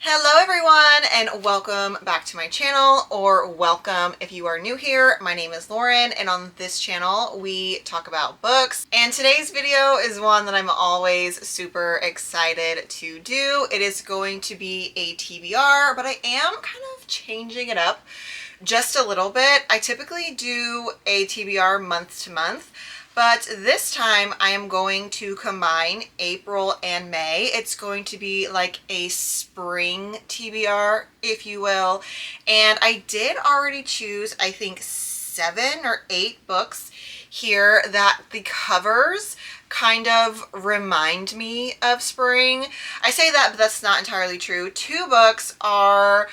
Hello everyone and welcome back to my channel, or welcome if you are new here. My name is Lauren and on this channel we talk about books, and today's video is one that I'm always super excited to do. It is going to be a TBR, but I am kind of changing it up just a little bit. I typically do a TBR month to month, but this time I am going to combine April and May. It's going to be like a spring TBR, if you will. And I did already choose, I think, 7 or 8 books here that the covers kind of remind me of spring. I say that, but that's not entirely true. 2 books are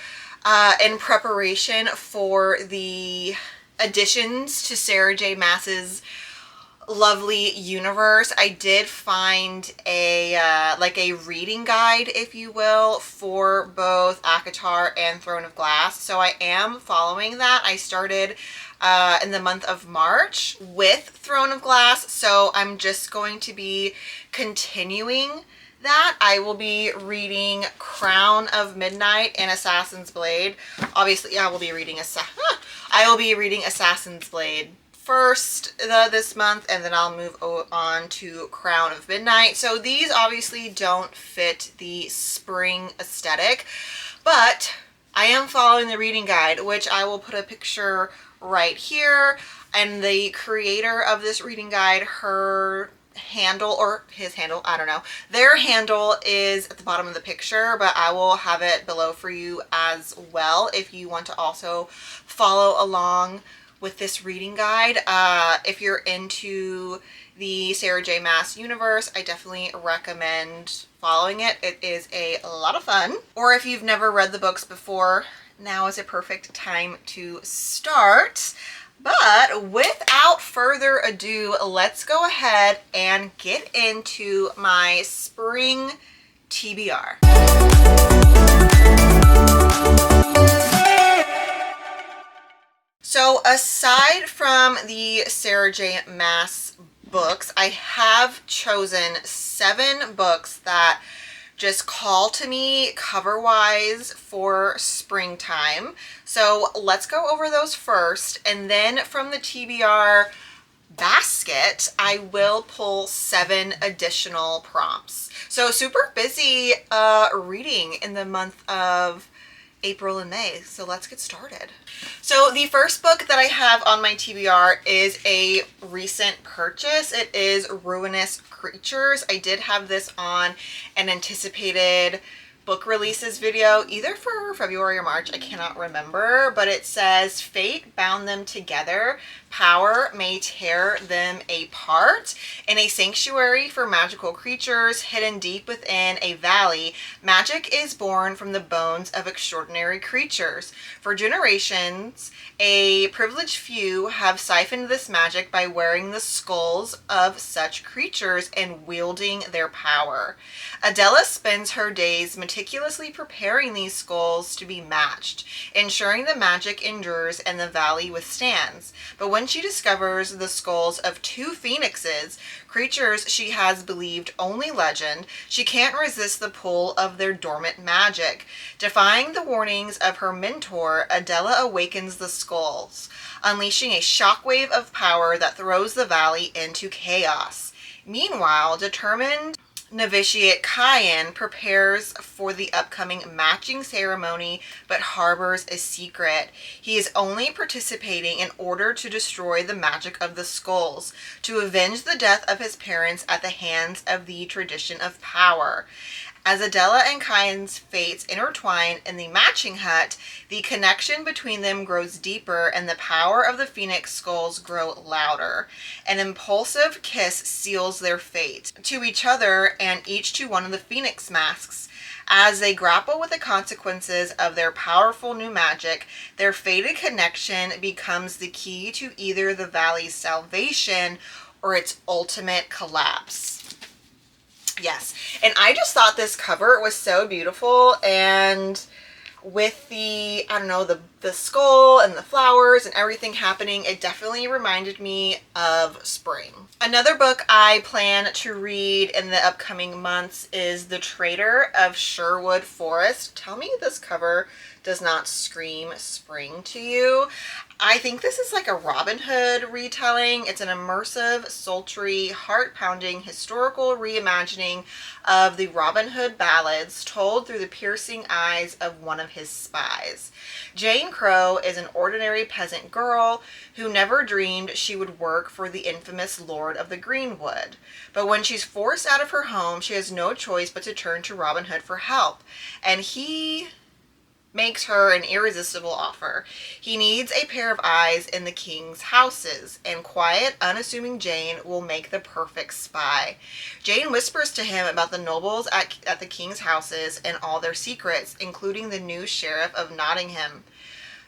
in preparation for the additions to Sarah J. Maas's lovely universe. I did find a like a reading guide, if you will, for both ACOTAR and Throne of Glass, so I am following that. I started in the month of March with Throne of Glass, so I'm just going to be continuing that. I will be reading Crown of Midnight and Assassin's Blade. Obviously, I will be reading Assassin's Blade first this month, and then I'll move on to Crown of Midnight. So these obviously don't fit the spring aesthetic, but I am following the reading guide, which I will put a picture right here. And the creator of this reading guide, her handle, or his handle, I don't know, their handle is at the bottom of the picture, but I will have it below for you as well if you want to also follow along with this reading guide. If you're into the Sarah J. Maas universe, I definitely recommend following it. It is a lot of fun. Or if you've never read the books before, now is a perfect time to start. But without further ado, let's go ahead and get into my spring TBR. So aside from the Sarah J. Maas books, I have chosen 7 books that just call to me cover-wise for springtime. So let's go over those first, and then from the TBR basket, I will pull 7 additional prompts. So super busy reading in the month of April and May, so let's get started. So the first book that I have on my TBR is a recent purchase. It is Ruinous Creatures. I did have this on an anticipated book releases video, either for February or March, I cannot remember, but it says, "Fate bound them together. Power may tear them apart. In a sanctuary for magical creatures hidden deep within a valley, magic is born from the bones of extraordinary creatures. For generations, a privileged few have siphoned this magic by wearing the skulls of such creatures and wielding their power. Adela spends her days meticulously preparing these skulls to be matched, ensuring the magic endures and the valley withstands. But when she discovers the skulls of 2 phoenixes, creatures she has believed only legend, she can't resist the pull of their dormant magic. Defying the warnings of her mentor, Adela awakens the skulls, unleashing a shockwave of power that throws the valley into chaos. Meanwhile, determined novitiate Kyan prepares for the upcoming matching ceremony, but harbors a secret. He is only participating in order to destroy the magic of the skulls, to avenge the death of his parents at the hands of the tradition of power. As Adela and Kyan's fates intertwine in the matching hut, the connection between them grows deeper and the power of the phoenix skulls grow louder. An impulsive kiss seals their fate, to each other and each to one of the phoenix masks. As they grapple with the consequences of their powerful new magic, their fated connection becomes the key to either the valley's salvation or its ultimate collapse." Yes, and I just thought this cover was so beautiful, and with the, I don't know, the skull and the flowers and everything happening, it definitely reminded me of spring. Another book I plan to read in the upcoming months is The Traitor of Sherwood Forest. Tell me this cover does not scream spring to you. I think this is like a Robin Hood retelling. It's an immersive, sultry, heart-pounding historical reimagining of the Robin Hood ballads told through the piercing eyes of one of his spies. Jane Crow is an ordinary peasant girl who never dreamed she would work for the infamous Lord of the Greenwood. But when she's forced out of her home, she has no choice but to turn to Robin Hood for help. And he makes her an irresistible offer. He needs a pair of eyes in the king's houses, and quiet, unassuming Jane will make the perfect spy. Jane whispers to him about the nobles at the king's houses and all their secrets, including the new sheriff of Nottingham,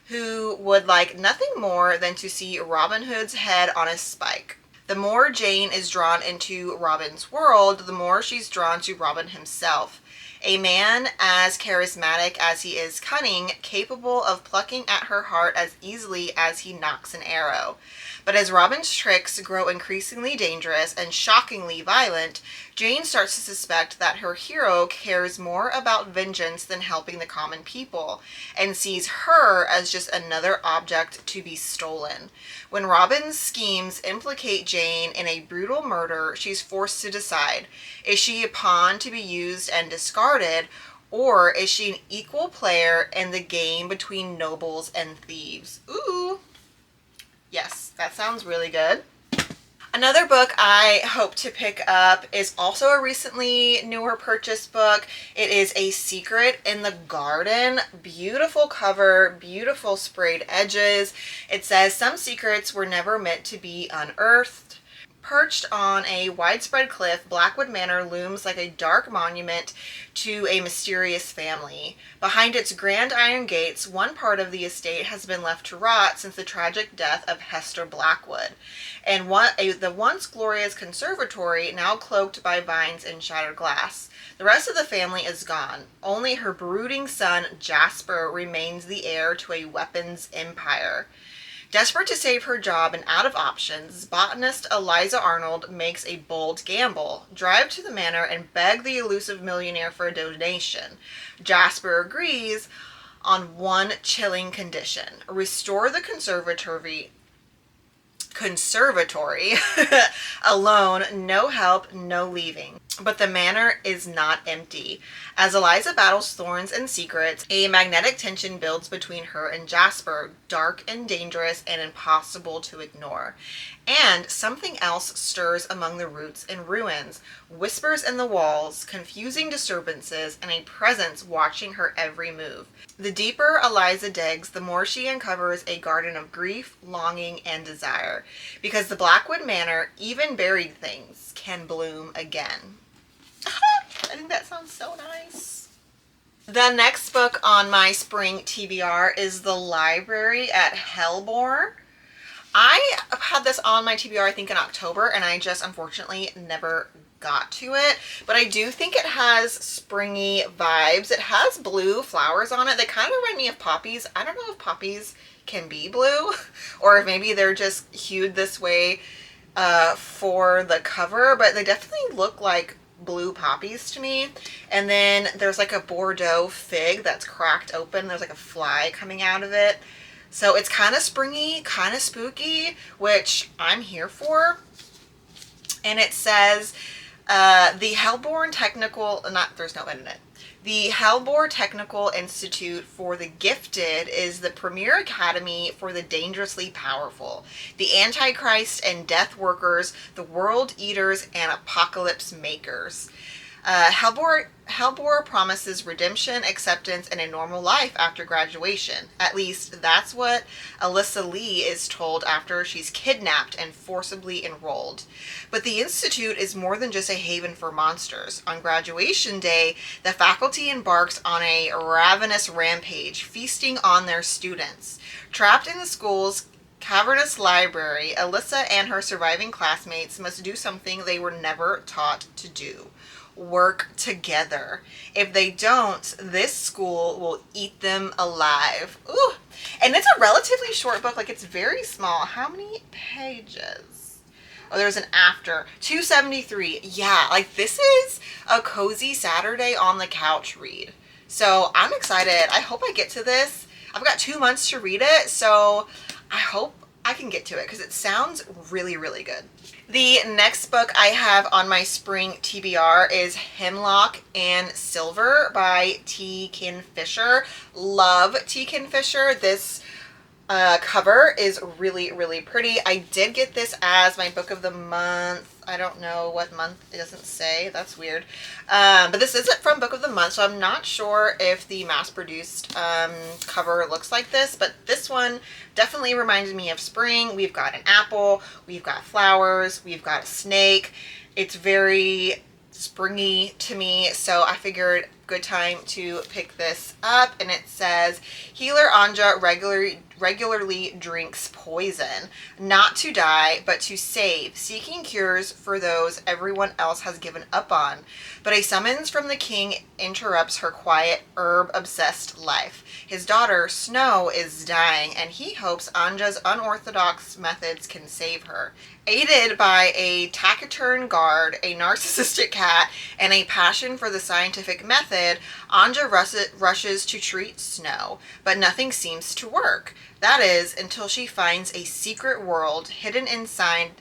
who would like nothing more than to see Robin Hood's head on a spike. The more Jane is drawn into Robin's world, the more she's drawn to Robin himself. A man as charismatic as he is cunning, capable of plucking at her heart as easily as he knocks an arrow. But as Robin's tricks grow increasingly dangerous and shockingly violent, Jane starts to suspect that her hero cares more about vengeance than helping the common people, and sees her as just another object to be stolen. When Robin's schemes implicate Jane in a brutal murder, she's forced to decide: is she a pawn to be used and discarded, or is she an equal player in the game between nobles and thieves? Ooh, yes, that sounds really good. Another book I hope to pick up is also a recently newer purchase book. It is A Secret in the Garden. Beautiful cover, beautiful sprayed edges. It says, some secrets were never meant to be unearthed. Perched on a widespread cliff, Blackwood Manor looms like a dark monument to a mysterious family. Behind its grand iron gates, one part of the estate has been left to rot since the tragic death of Hester Blackwood, and the once glorious conservatory now cloaked by vines and shattered glass. The rest of the family is gone. Only her brooding son, Jasper, remains the heir to a weapons empire. Desperate to save her job and out of options, botanist Eliza Arnold makes a bold gamble: drive to the manor and beg the elusive millionaire for a donation. Jasper agrees on one chilling condition: restore the conservatory alone, no help, no leaving. But the manor is not empty. As Eliza battles thorns and secrets, a magnetic tension builds between her and Jasper, dark and dangerous and impossible to ignore. And something else stirs among the roots and ruins: whispers in the walls, confusing disturbances, and a presence watching her every move. The deeper Eliza digs, the more she uncovers a garden of grief, longing, and desire. Because the Blackwood Manor, even buried things, can bloom again. I think that sounds so nice. The next book on my spring TBR is The Library at Hellbore. I had this on my TBR, I think, in October, and I just unfortunately never got to it. But I do think it has springy vibes. It has blue flowers on it. They kind of remind me of poppies. I don't know if poppies can be blue, or if maybe they're just hued this way for the cover, but they definitely look like blue poppies to me. And then there's like a Bordeaux fig that's cracked open. There's like a fly coming out of it. So it's kind of springy, kind of spooky, which I'm here for. And it says, the Hellborn Technical, there's no N in it. The Hellbore Technical Institute for the Gifted is the premier academy for the dangerously powerful, the Antichrist and Death Workers, the World Eaters, and Apocalypse Makers. Hellbore promises redemption, acceptance, and a normal life after graduation. At least that's what Alyssa Lee is told after she's kidnapped and forcibly enrolled. But the Institute is more than just a haven for monsters. On graduation day, the faculty embarks on a ravenous rampage, feasting on their students. Trapped in the school's cavernous library, Alyssa and her surviving classmates must do something they were never taught to do: work together. If they don't, this school will eat them alive. Ooh. And it's a relatively short book. Like, it's very small. How many pages? Oh, there's an after. 273. Yeah, like, this is a cozy Saturday on the couch read. So I'm excited. I hope I get to this. I've got 2 months to read it, so I hope I can get to it because it sounds really, really good. The next book I have on my spring TBR is Hemlock and Silver by T. Kingfisher. Love T. Kingfisher. This cover is really, really pretty. I did get this as my book of the month. I don't know what month, it doesn't say. That's weird. But this isn't from book of the month, so I'm not sure if the mass-produced cover looks like this, but this one definitely reminded me of spring. We've got an apple, we've got flowers, we've got a snake. It's very springy to me, so I figured good time to pick this up. And it says, healer Anja regularly drinks poison, not to die, but to save, seeking cures for those everyone else has given up on. But a summons from the king interrupts her quiet, herb-obsessed life. His daughter, Snow, is dying, and he hopes Anja's unorthodox methods can save her. Aided by a taciturn guard, a narcissistic cat, and a passion for the scientific method, Anja rushes to treat Snow, but nothing seems to work. That is, until she finds a secret world hidden inside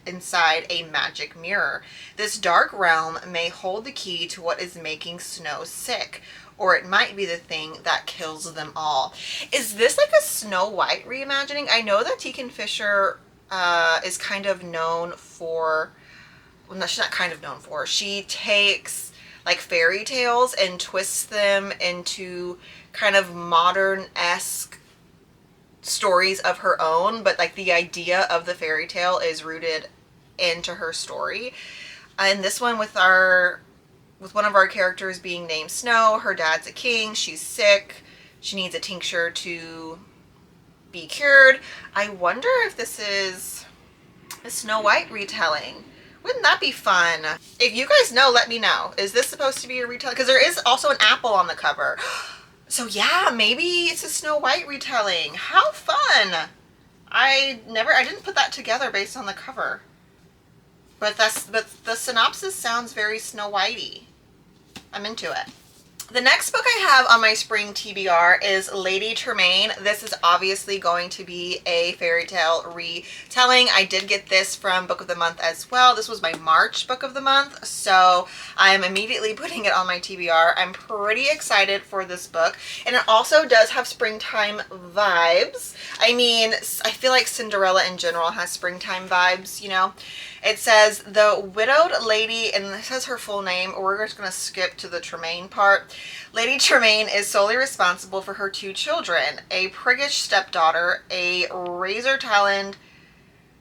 a magic mirror. This dark realm may hold the key to what is making Snow sick, or it might be the thing that kills them all. Is this like a Snow White reimagining? I know that T. Kingfisher is kind of known for, well, no, she's not kind of known for, she takes like fairy tales and twists them into kind of modern-esque stories of her own, but like the idea of the fairy tale is rooted into her story. And this one with one of our characters being named Snow, her dad's a king, she's sick, she needs a tincture to be cured. I wonder if this is a Snow White retelling. Wouldn't that be fun? If you guys know, let me know. Is this supposed to be a retelling? Because there is also an apple on the cover. So yeah, maybe it's a Snow White retelling. How fun! I didn't put that together based on the cover. But the synopsis sounds very Snow Whitey. I'm into it. The next book I have on my spring TBR is Lady Tremaine. This is obviously going to be a fairy tale retelling. I did get this from Book of the Month as well. This was my March Book of the Month, so I'm immediately putting it on my TBR. I'm pretty excited for this book, and it also does have springtime vibes. I mean, I feel like Cinderella in general has springtime vibes, you know? It says, the widowed lady, and it says her full name. We're just going to skip to the Tremaine part. Lady Tremaine is solely responsible for her 2 children, a priggish stepdaughter, a razor-taloned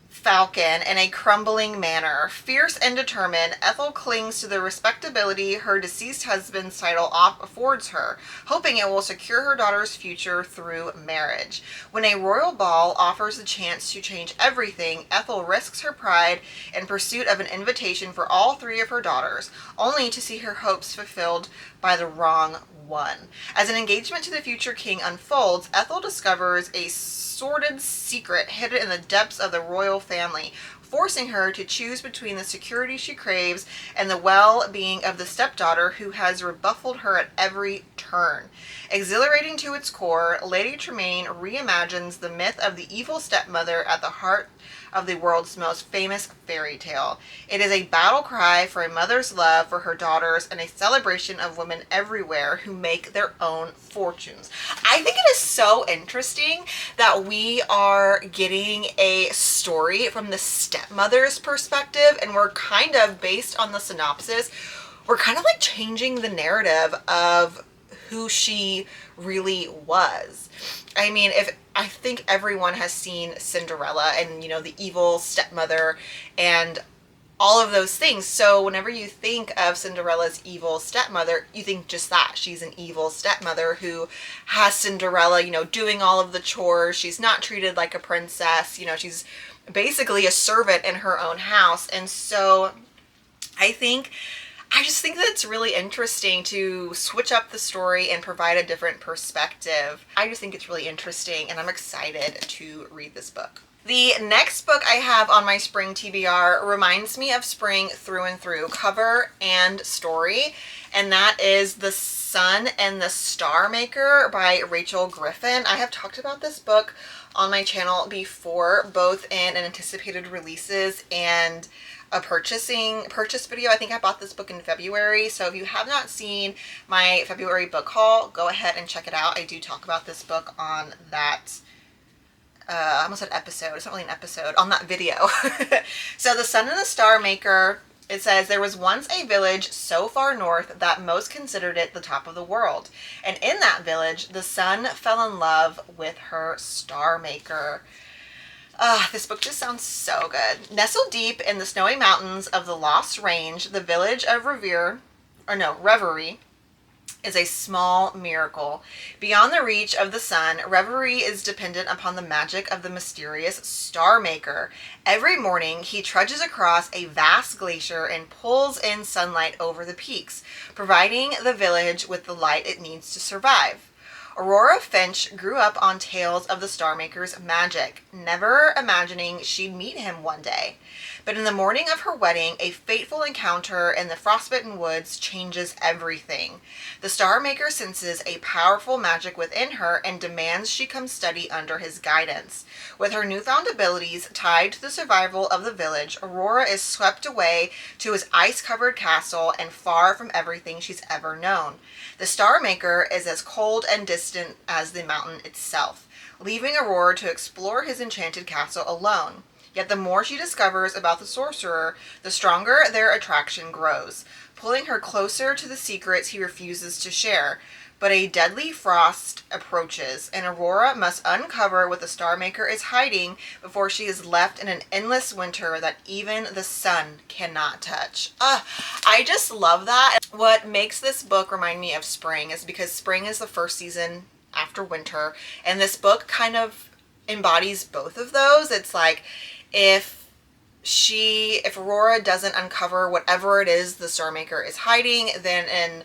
falcon, and a crumbling manor. Fierce and determined, Ethel clings to the respectability her deceased husband's title affords her, hoping it will secure her daughter's future through marriage. When a royal ball offers the chance to change everything, Ethel risks her pride in pursuit of an invitation for all 3 of her daughters, only to see her hopes fulfilled by the wrong one. As an engagement to the future king unfolds, Ethel discovers a sordid secret hidden in the depths of the royal family, forcing her to choose between the security she craves and the well-being of the stepdaughter who has rebuffed her at every turn. Exhilarating to its core, Lady Tremaine reimagines the myth of the evil stepmother at the heart of the world's most famous fairy tale. It is a battle cry for a mother's love for her daughters and a celebration of women everywhere who make their own fortunes. I think it is so interesting that we are getting a story from the stepmother's perspective, and we're kind of, based on the synopsis, we're kind of like changing the narrative of who she really was. I mean, I think everyone has seen Cinderella and, you know, the evil stepmother and all of those things. So whenever you think of Cinderella's evil stepmother, you think just that. She's an evil stepmother who has Cinderella, you know, doing all of the chores. She's not treated like a princess. You know, she's basically a servant in her own house. And so I think I just think that it's really interesting to switch up the story and provide a different perspective. I just think it's really interesting, and I'm excited to read this book. The next book I have on my Spring TBR reminds me of spring through and through, cover and story, and that is The Sun and the Star Maker by Rachel Griffin. I have talked about this book on my channel before, both in an anticipated releases and a purchase video. I think I bought this book in February, so if you have not seen my February book haul, go ahead and check it out. I do talk about this book on that I almost said episode. It's not really an episode. On that video. So The Sun and the Star Maker, it says, there was once a village so far north that most considered it the top of the world. And in that village, the sun fell in love with her star maker. This book just sounds so good. Nestled deep in the snowy mountains of the Lost Range, the village of Reverie is a small miracle. Beyond the reach of the sun, Reverie is dependent upon the magic of the mysterious Star Maker. Every morning, he trudges across a vast glacier and pulls in sunlight over the peaks, providing the village with the light it needs to survive. Aurora Finch grew up on tales of the Star Maker's magic, never imagining she'd meet him one day. But in the morning of her wedding, a fateful encounter in the frostbitten woods changes everything. The Star Maker senses a powerful magic within her and demands she come study under his guidance. With her newfound abilities tied to the survival of the village, Aurora is swept away to his ice-covered castle and far from everything she's ever known. The Star Maker is as cold and distant as the mountain itself, leaving Aurora to explore his enchanted castle alone. Yet the more she discovers about the sorcerer, the stronger their attraction grows, pulling her closer to the secrets he refuses to share. But a deadly frost approaches, and Aurora must uncover what the Star Maker is hiding before she is left in an endless winter that even the sun cannot touch. I just love that. What makes this book remind me of spring is because spring is the first season after winter, and this book kind of embodies both of those. It's like, if Aurora doesn't uncover whatever it is the Star Maker is hiding, then an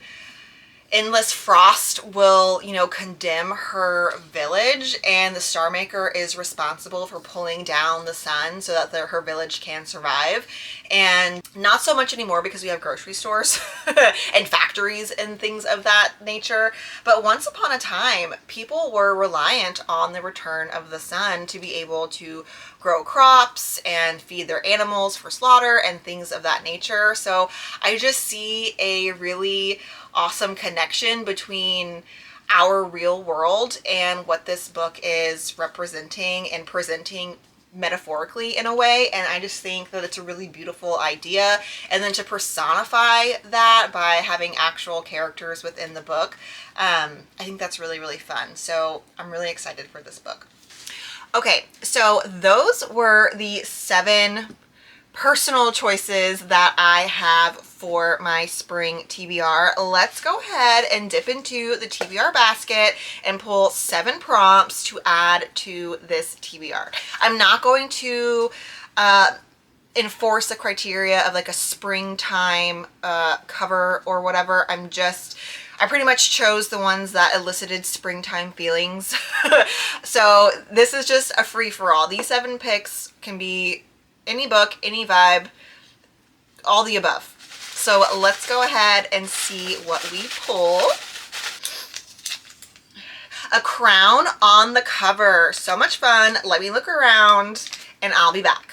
endless frost will, condemn her village, and the Star Maker is responsible for pulling down the sun so that her village can survive. And not so much anymore because we have grocery stores and factories and things of that nature. But once upon a time, people were reliant on the return of the sun to be able to grow crops and feed their animals for slaughter and things of that nature. So I just see a really awesome connection between our real world and what this book is representing and presenting metaphorically in a way. And I just think that it's a really beautiful idea, and then to personify that by having actual characters within the book, I think that's really, really fun. So I'm really excited for this book. Okay, so those were the 7 personal choices that I have for my spring TBR. Let's go ahead and dip into the TBR basket and pull 7 prompts to add to this TBR. I'm not going to enforce the criteria of like a springtime cover or whatever. I pretty much chose the ones that elicited springtime feelings. So this is just a free-for-all. These 7 picks can be any book, any vibe, all the above. So let's go ahead and see what we pull. A crown on the cover. So much fun. Let me look around and I'll be back.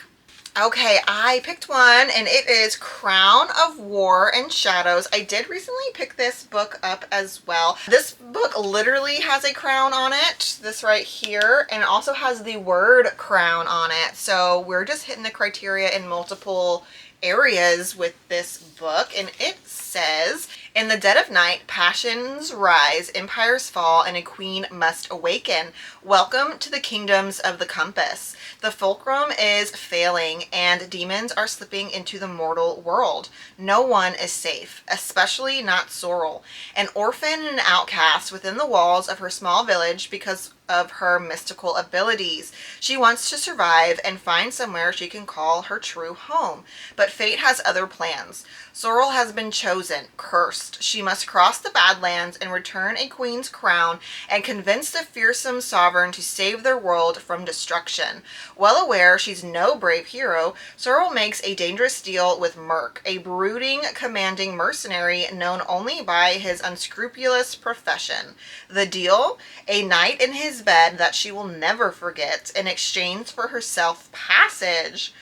Okay, I picked one, and it is Crown of War and Shadows. I did recently pick this book up as well. This book literally has a crown on it, this right here, and it also has the word crown on it. So we're just hitting the criteria in multiple areas with this book, and it says, in the dead of night, passions rise, empires fall, and a queen must awaken. Welcome to the kingdoms of the compass. The fulcrum is failing, and demons are slipping into the mortal world. No one is safe, especially not Sorrel, an orphan and an outcast within the walls of her small village because of her mystical abilities. She wants to survive and find somewhere she can call her true home. But fate has other plans. Sorrel has been chosen, cursed. She must cross the Badlands and return a queen's crown and convince the fearsome sovereign to save their world from destruction. Well aware she's no brave hero, Sorrel makes a dangerous deal with Merc, a brooding, commanding mercenary known only by his unscrupulous profession. The deal? A night in his bed that she will never forget in exchange for her self-passage.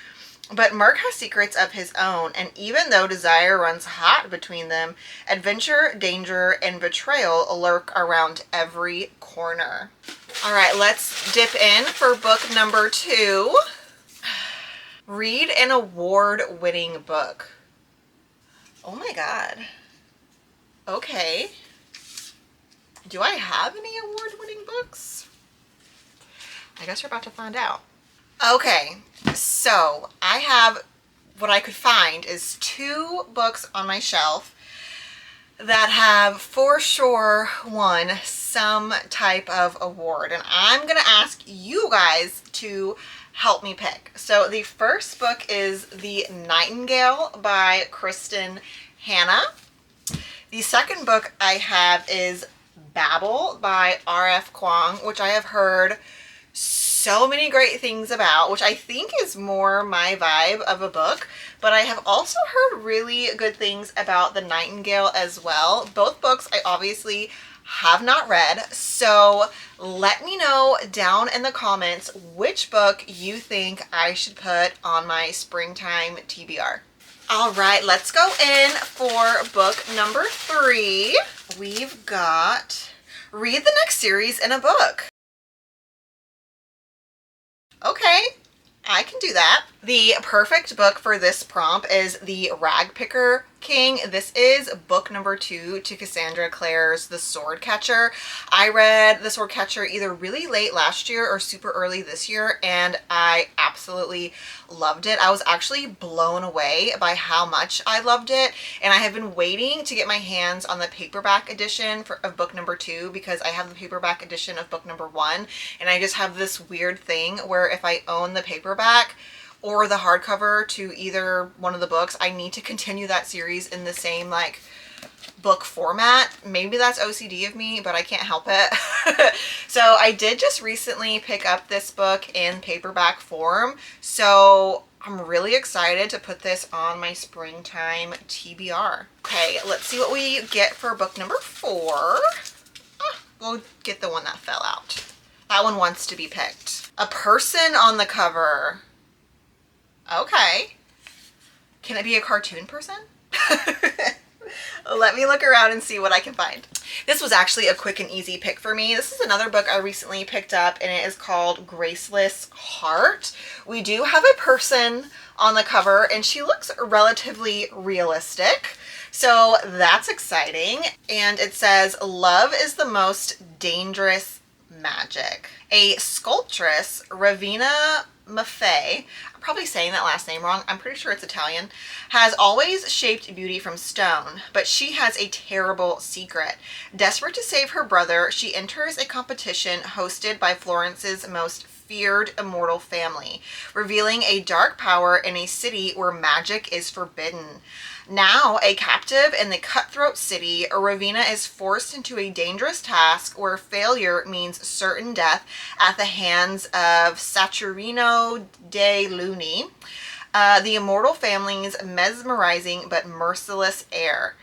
But Merc has secrets of his own, and even though desire runs hot between them, adventure, danger, and betrayal lurk around every corner. All right, let's dip in for book number 2. Read an award-winning book. Oh my God. Okay. Do I have any award-winning books? I guess we're about to find out. Okay, so I have, what I could find is 2 books on my shelf that have for sure won some type of award, and I'm gonna ask you guys to help me pick. So the first book is The Nightingale by Kristen Hanna. The second book I have is Babel by R.F. Kuang, which I have heard so many great things about, which I think is more my vibe of a book, but I have also heard really good things about The Nightingale as well. Both books I obviously have not read, so let me know down in the comments which book you think I should put on my springtime TBR. All right, let's go in for book number 3. We've got Read the Next Series in a Book. Okay, I can do that. The perfect book for this prompt is The Rag Picker King. This is book number 2 to Cassandra Clare's The Sword Catcher. I read The Sword Catcher either really late last year or super early this year, and I absolutely loved it. I was actually blown away by how much I loved it, and I have been waiting to get my hands on the paperback edition of book number 2 because I have the paperback edition of book number 1, and I just have this weird thing where if I own the paperback or the hardcover to either one of the books, I need to continue that series in the same like book format. Maybe that's OCD of me, but I can't help it. So I did just recently pick up this book in paperback form, so I'm really excited to put this on my springtime TBR. Okay, let's see what we get for book number 4. We'll get the one that fell out. That one wants to be picked. A person on the cover. Okay. Can it be a cartoon person? Let me look around and see what I can find. This was actually a quick and easy pick for me. This is another book I recently picked up, and it is called Graceless Heart. We do have a person on the cover, and she looks relatively realistic, so that's exciting. And it says, "Love is the most dangerous magic." A sculptress, Ravina Maffei, I'm probably saying that last name wrong, I'm pretty sure it's Italian, has always shaped beauty from stone, but she has a terrible secret. Desperate to save her brother, she enters a competition hosted by Florence's most feared immortal family, revealing a dark power in a city where magic is forbidden. Now a captive in the cutthroat city, Ravina is forced into a dangerous task where failure means certain death at the hands of Saturino de Luni, the immortal family's mesmerizing but merciless heir.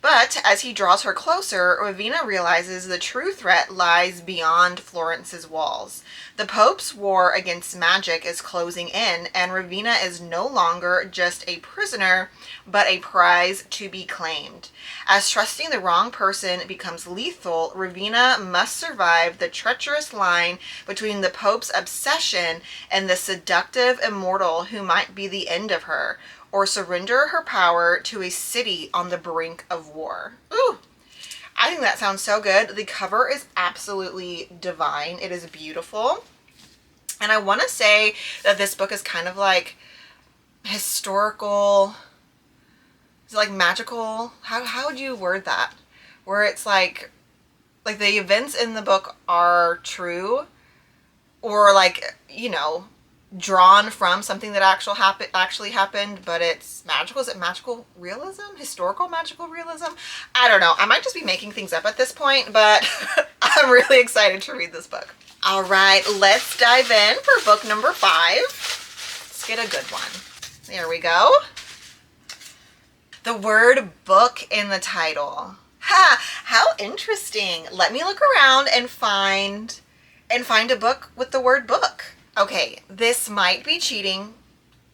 But as he draws her closer, Ravina realizes the true threat lies beyond Florence's walls. The Pope's war against magic is closing in, and Ravina is no longer just a prisoner, but a prize to be claimed. As trusting the wrong person becomes lethal, Ravina must survive the treacherous line between the Pope's obsession and the seductive immortal who might be the end of her, or surrender her power to a city on the brink of war. Ooh, I think that sounds so good. The cover is absolutely divine. It is beautiful. And I want to say that this book is kind of like historical, is it like magical? How would you word that? Where it's like the events in the book are true, or like, you know, drawn from something that actually happened, but it's magical. Is it magical realism? Historical magical realism? I don't know. I might just be making things up at this point, but I'm really excited to read this book. All right, let's dive in for book number 5. Let's get a good one. There we go. The word book in the title. Ha! How interesting. Let me look around and find a book with the word book. Okay, this might be cheating.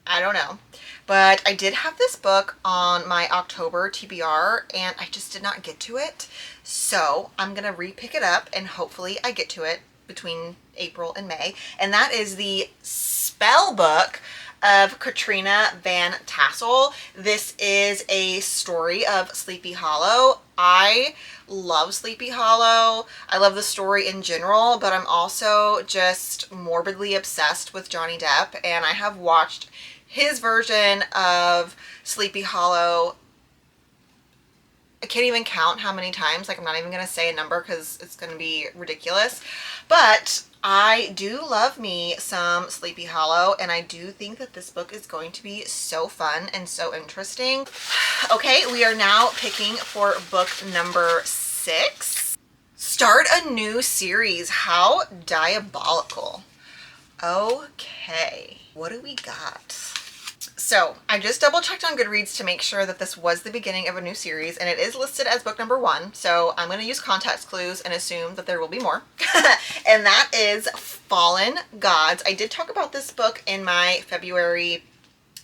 I don't know. But I did have this book on my October TBR and I just did not get to it. So I'm going to re-pick it up and hopefully I get to it between April and May. And that is the spell book of Katrina Van Tassel. This is a story of Sleepy Hollow. I love Sleepy Hollow. I love the story in general, but I'm also just morbidly obsessed with Johnny Depp, and I have watched his version of Sleepy Hollow. I can't even count how many times. Like, I'm not even going to say a number because it's going to be ridiculous. But I do love me some Sleepy Hollow, and I do think that this book is going to be so fun and so interesting. Okay, we are now picking for book number 6. Start a new series. How diabolical. Okay, what do we got? So I just double checked on Goodreads to make sure that this was the beginning of a new series, and it is listed as book number 1. So I'm going to use context clues and assume that there will be more. And that is Fallen Gods. I did talk about this book in my February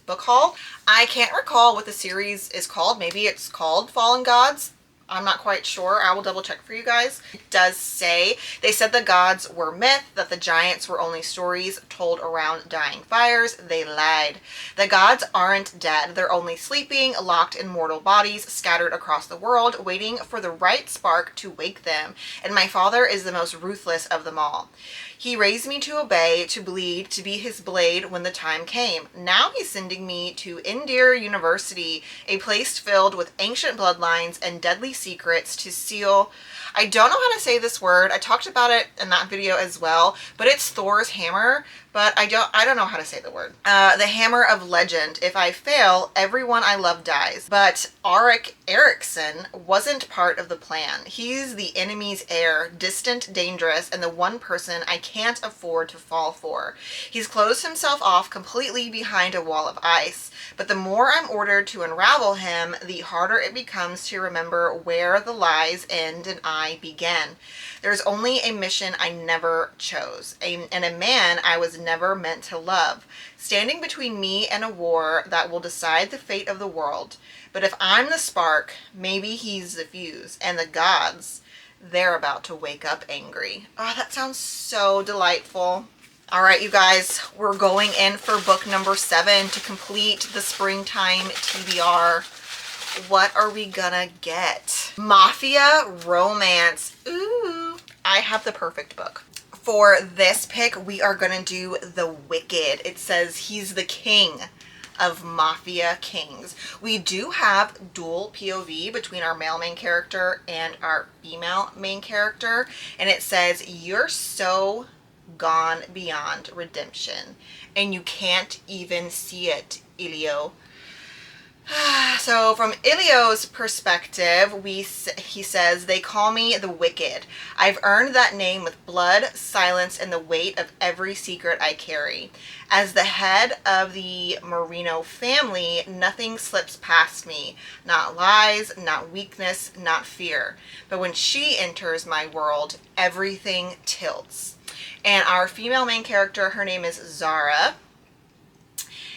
book haul. I can't recall what the series is called. Maybe it's called Fallen Gods. I'm not quite sure. I will double check for you guys. It does say, they said the gods were myth, that the giants were only stories told around dying fires. They lied. The gods aren't dead. They're only sleeping, locked in mortal bodies, scattered across the world, waiting for the right spark to wake them. And my father is the most ruthless of them all. He raised me to obey, to bleed, to be his blade when the time came. Now he's sending me to Indir University, a place filled with ancient bloodlines and deadly secrets to seal. I don't know how to say this word. I talked about it in that video as well, but it's Thor's hammer, but I don't know how to say the word. The hammer of legend. If I fail, everyone I love dies. But Arik Erickson wasn't part of the plan. He's the enemy's heir, distant, dangerous, and the one person I can't afford to fall for. He's closed himself off completely behind a wall of ice. But the more I'm ordered to unravel him, the harder it becomes to remember where the lies end and I begin. There's only a mission I never chose, and a man I was never meant to love, standing between me and a war that will decide the fate of the world. But if I'm the spark, maybe he's the fuse, and the gods, they're about to wake up angry. Oh, that sounds so delightful. All right, you guys, we're going in for book number 7 to complete the springtime TBR. What are we gonna get? Mafia romance. Ooh, I have the perfect book. For this pick, we are gonna do The Wicked. It says he's the king of Mafia Kings. We do have dual POV between our male main character and our female main character, and it says, you're so gone beyond redemption and you can't even see it, Ilio. So from Ilio's perspective, he says, they call me the Wicked. I've earned that name with blood, silence, and the weight of every secret I carry. As the head of the Marino family, nothing slips past me. Not lies, not weakness, not fear. But when she enters my world, everything tilts. And our female main character, her name is Zara.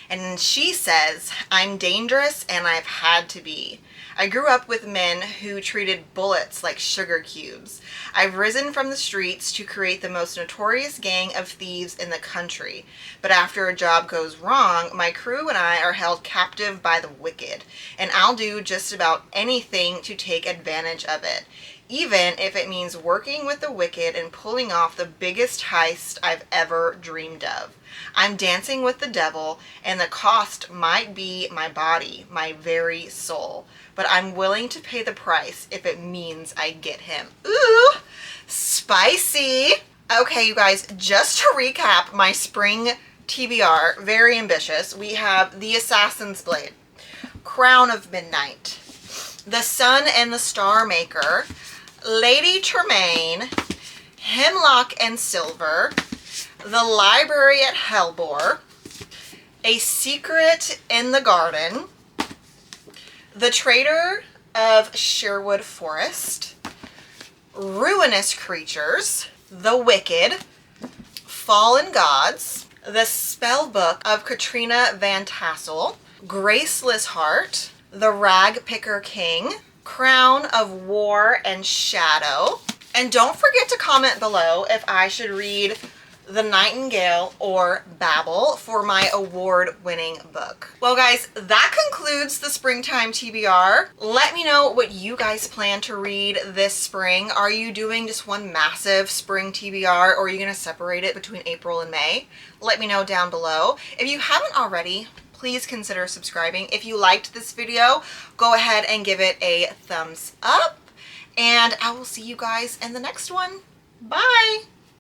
And she says, I'm dangerous and I've had to be. I grew up with men who treated bullets like sugar cubes. I've risen from the streets to create the most notorious gang of thieves in the country. But after a job goes wrong, my crew and I are held captive by the wicked. And I'll do just about anything to take advantage of it. Even if it means working with the wicked and pulling off the biggest heist I've ever dreamed of. I'm dancing with the devil, and the cost might be my body, my very soul. But I'm willing to pay the price if it means I get him. Ooh, spicy. Okay, you guys, just to recap my spring TBR, very ambitious. We have The Assassin's Blade, Crown of Midnight, The Sun and the Star Maker, Lady Tremaine, Hemlock and Silver, The Library at Hellbore, A Secret in the Garden, The Traitor of Sherwood Forest, Ruinous Creatures, The Wicked, Fallen Gods, The Spell Book of Katrina Van Tassel, Graceless Heart, The Rag Picker King, Crown of War and Shadow. And don't forget to comment below if I should read The Nightingale or Babel for my award-winning book. Well guys, that concludes the springtime TBR. Let me know what you guys plan to read this spring. Are you doing just one massive spring TBR, or are you going to separate it between April and May? Let me know down below. If you haven't already, please consider subscribing. If you liked this video, go ahead and give it a thumbs up. And I will see you guys in the next one. Bye!